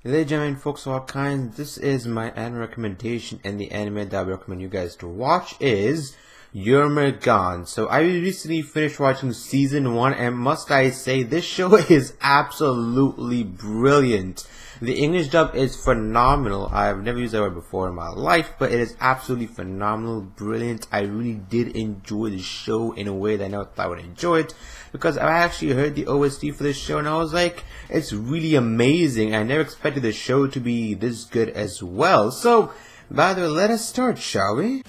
Ladies and gentlemen, folks of all kinds, this is my anime recommendation, and the anime that I recommend you guys to watch is Jormungand. So I recently finished watching season 1, and must I say, this show is absolutely brilliant. The English dub is phenomenal. I've never used that word before in my life, but it is absolutely phenomenal, brilliant. I really did enjoy the show in a way that I never thought I would enjoy it, because I actually heard the OST for this show and I was like, it's really amazing. I never expected the show to be this good as well. So, by the way, let us start, shall we?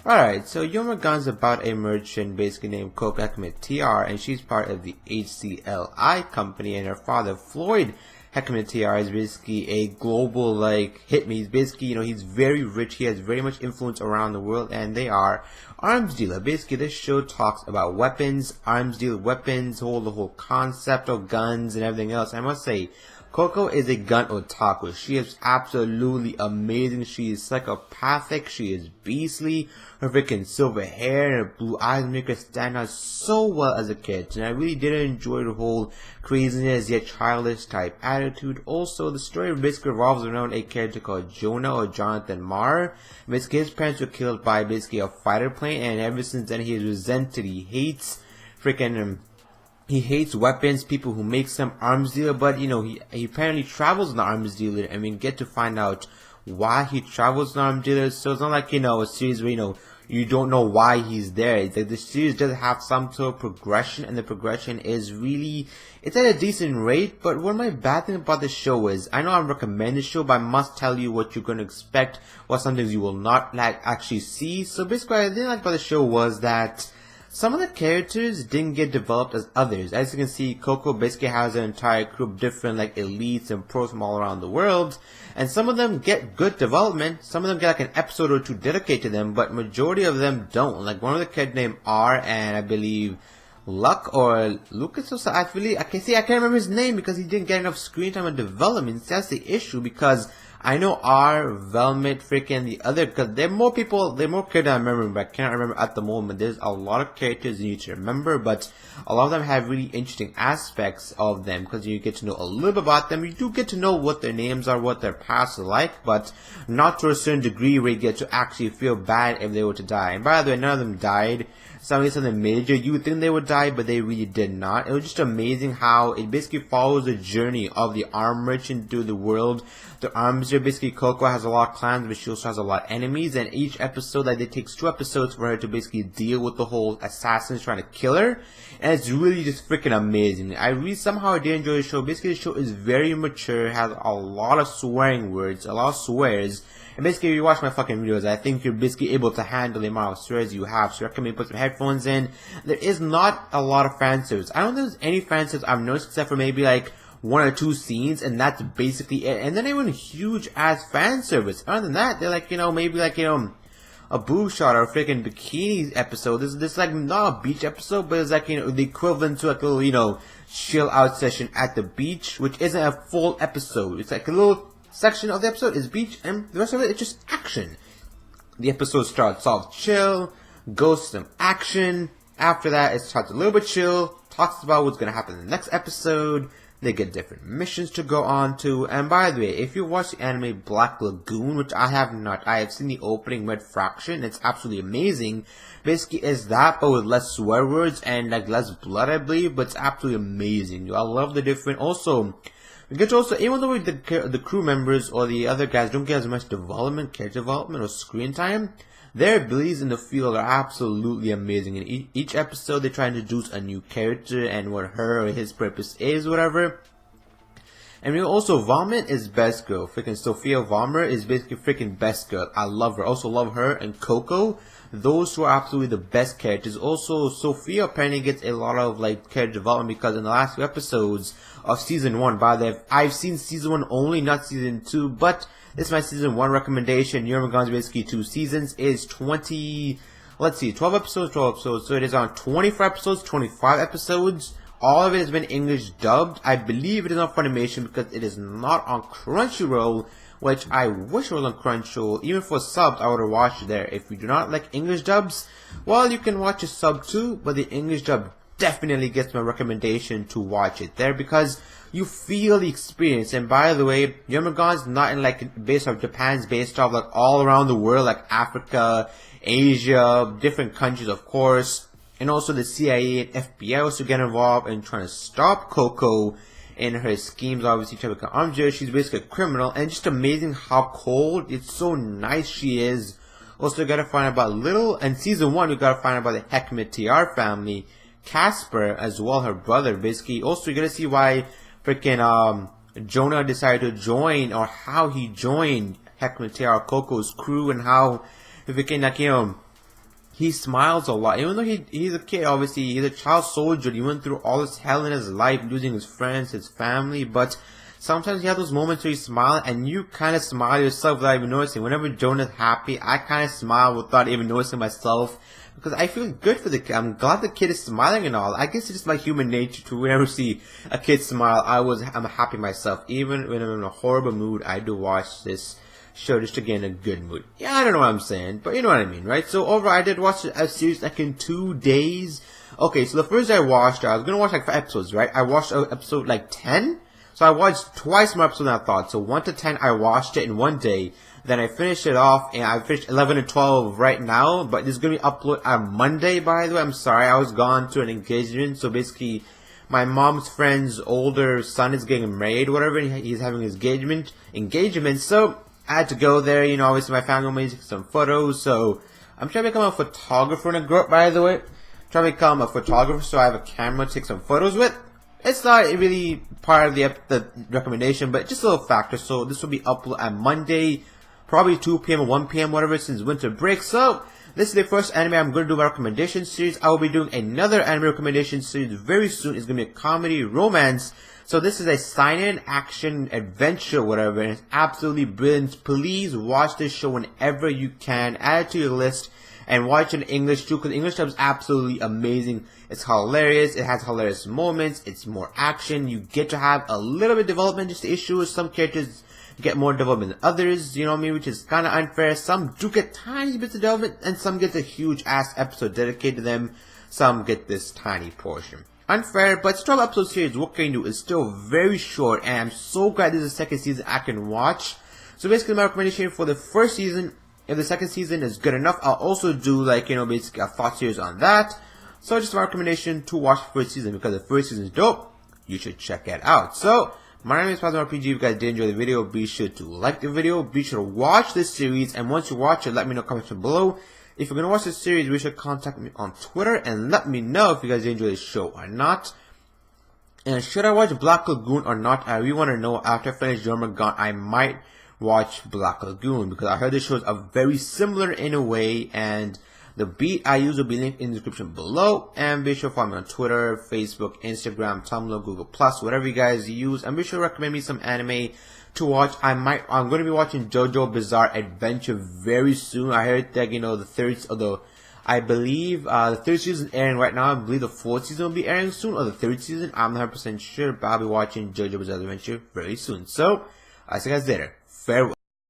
Alright, so Jormungand's about a merchant basically named Coco TR, and she's part of the HCLI company, and her father, Floyd TR, is basically a global, hitman. He's basically, he's very rich, he has very much influence around the world, and they are arms dealer. Basically, this show talks about weapons, arms dealer weapons, the whole concept of guns and everything else. I must say, Coco is a gun otaku. She is absolutely amazing. She is psychopathic. She is beastly. Her freaking silver hair and her blue eyes make her stand out so well as a kid. And I really did enjoy the whole craziness yet childish type attitude. Also, the story basically revolves around a character called Jonah or Jonathan Marr. Basically, his parents were killed by basically a fighter plane, and ever since then he is resented. He hates freaking he hates weapons, people who make some arms dealer, but he apparently travels in the arms dealer, and we get to find out why he travels in the arms dealer. So it's not like, a series where, you don't know why he's there. It's like the series does have some sort of progression, and the progression is really, it's at a decent rate. But one of my bad things about the show is, I know I recommend the show, but I must tell you what you're going to expect, what some things you will not actually see. So basically, what I didn't like about the show was that some of the characters didn't get developed as others. As you can see, Coco basically has an entire crew of different elites and pros from all around the world, and some of them get good development, some of them get an episode or two dedicated to them, but majority of them don't. Like one of the kids named R, and I believe Luck or Lucas or something, I can't remember his name because he didn't get enough screen time and development. That's the issue, because I know R, Velmet, freaking the other, because there are more characters I remember, but I cannot remember at the moment. There's a lot of characters you need to remember, but a lot of them have really interesting aspects of them, because you get to know a little bit about them. You do get to know what their names are, what their past is like, but not to a certain degree where you get to actually feel bad if they were to die. And by the way, none of them died. Something major, you would think they would die, but they really did not. It was just amazing how it basically follows the journey of the arm merchant through the world. The arms dealer, basically Coco has a lot of clans, but she also has a lot of enemies, and each episode, it takes 2 episodes for her to basically deal with the whole assassins trying to kill her, and it's really just freaking amazing. Somehow I did enjoy the show. Basically, the show is very mature, has a lot of swearing words, a lot of swears. And basically, if you watch my fucking videos, I think you're basically able to handle the amount of swears you have. So I recommend you put some headphones in. There is not a lot of fan service. I don't think there's any fan service I've noticed except for maybe 1 or 2 scenes, and that's basically it. And then even huge ass fan service. Other than that, they're maybe a boob shot or a freaking bikini episode. This is not a beach episode, but it's the equivalent to a little, chill out session at the beach, which isn't a full episode. It's a little section of the episode is beach, and the rest of it is just action. The episode starts off chill, goes to some action. After that, it starts a little bit chill, talks about what's going to happen in the next episode. They get different missions to go on to. And by the way, if you watch the anime Black Lagoon, which I have not, I have seen the opening Red Fraction. It's absolutely amazing. Basically, it's that, but with less swear words and less blood, I believe. But it's absolutely amazing. I love the different. Also, we get to also, even though the crew members or the other guys don't get as much character development or screen time, their abilities in the field are absolutely amazing. In each episode, they try to introduce a new character and what her or his purpose is, whatever. And also, Vomit is best girl. Freaking Sophia Vomer is basically freaking best girl. I love her. Also love her and Coco. Those two are absolutely the best characters. Also, Sophia apparently gets a lot of character development because in the last 2 episodes of season 1, by the way, I've seen season 1 only, not season 2, but this is my season 1 recommendation. Jormungand's basically 2 seasons, is 12 episodes, so it is on 24 episodes, 25 episodes. All of it has been English dubbed. I believe it is on Funimation because it is not on Crunchyroll, which I wish was on Crunchyroll. Even for subs, I would have watched it there. If you do not like English dubs, well, you can watch a sub too, but the English dub definitely gets my recommendation to watch it there because you feel the experience. And by the way, Jormungand's not in like based off Japan's based off like all around the world, like Africa, Asia, different countries of course. And also the CIA and FBI also get involved in trying to stop Coco in her schemes, obviously trying to become armed. She's basically a criminal, and just amazing how cold, it's so nice she is. Also gotta find out about little, and season 1 we gotta find out about the Heckman TR family, Casper as well, her brother basically. Also you gotta see why freaking Jonah decided to join, or how he joined Heckman TR Coco's crew, and how he became like, you know, he smiles a lot. Even though he's a kid, obviously, he's a child soldier. He went through all this hell in his life, losing his friends, his family. But sometimes he has those moments where you smile, and you kind of smile yourself without even noticing. Whenever Jonah's happy, I kind of smile without even noticing myself. Because I feel good for the kid. I'm glad the kid is smiling and all. I guess it's just my human nature to whenever see a kid smile, I'm happy myself. Even when I'm in a horrible mood, I do watch this show just to get in a good mood. Yeah, I don't know what I'm saying, but you know what I mean, right? So overall, I did watch a series like in 2 days. Okay, so the first day I watched, I was gonna watch like 5 episodes, right? I watched episode like 10. So I watched twice more episodes than I thought. So 1 to 10, I watched it in 1 day. Then I finished it off, and I finished 11 and 12 right now. But this is gonna be uploaded on Monday, by the way. I'm sorry, I was gone to an engagement. So basically, my mom's friend's older son is getting married, whatever. He's having his engagement. So I had to go there, you know, obviously my family wanted me to take some photos, so I'm trying to become a photographer in a group, by the way. Trying to become a photographer so I have a camera to take some photos with. It's not really part of the recommendation, but just a little factor. So this will be uploaded on Monday, probably 2 p.m. or 1 p.m., whatever, since winter break. So this is the first anime I'm going to do my recommendation series. I will be doing another anime recommendation series very soon. It's going to be a comedy romance. So this is a sign-in action adventure, whatever, and it's absolutely brilliant. Please watch this show whenever you can. Add it to your list and watch it in English too, because English dub is absolutely amazing. It's hilarious. It has hilarious moments. It's more action. You get to have a little bit of development. Just the issue is some characters get more development than others, you know what I mean, which is kind of unfair. Some do get tiny bits of development, and some get a huge ass episode dedicated to them. Some get this tiny portion. Unfair, but it's 12 episode series. What can you do? It's still very short, and I'm so glad this is the second season I can watch. So basically, my recommendation for the first season, if the second season is good enough, I'll also do like, you know, basically a thought series on that. So just my recommendation to watch the first season, because the first season is dope. You should check it out. So my name is PlasmaRPG. If you guys did enjoy the video, be sure to like the video. Be sure to watch this series, and once you watch it, let me know in the comments below. If you're going to watch this series, be sure to contact me on Twitter and let me know if you guys enjoy this show or not. And should I watch Black Lagoon or not? I really want to know. After I finish Jormungand, I might watch Black Lagoon, because I heard the shows are very similar in a way, and the beat I use will be linked in the description below. And be sure to follow me on Twitter, Facebook, Instagram, Tumblr, Google+, whatever you guys use. And be sure to recommend me some anime to watch. I'm going to be watching JoJo Bizarre Adventure very soon. I heard that, you know, I believe the third season is airing right now. I believe the fourth season will be airing soon, or the third season. I'm not 100% sure, but I'll be watching JoJo Bizarre Adventure very soon. So I'll see you guys later. Farewell.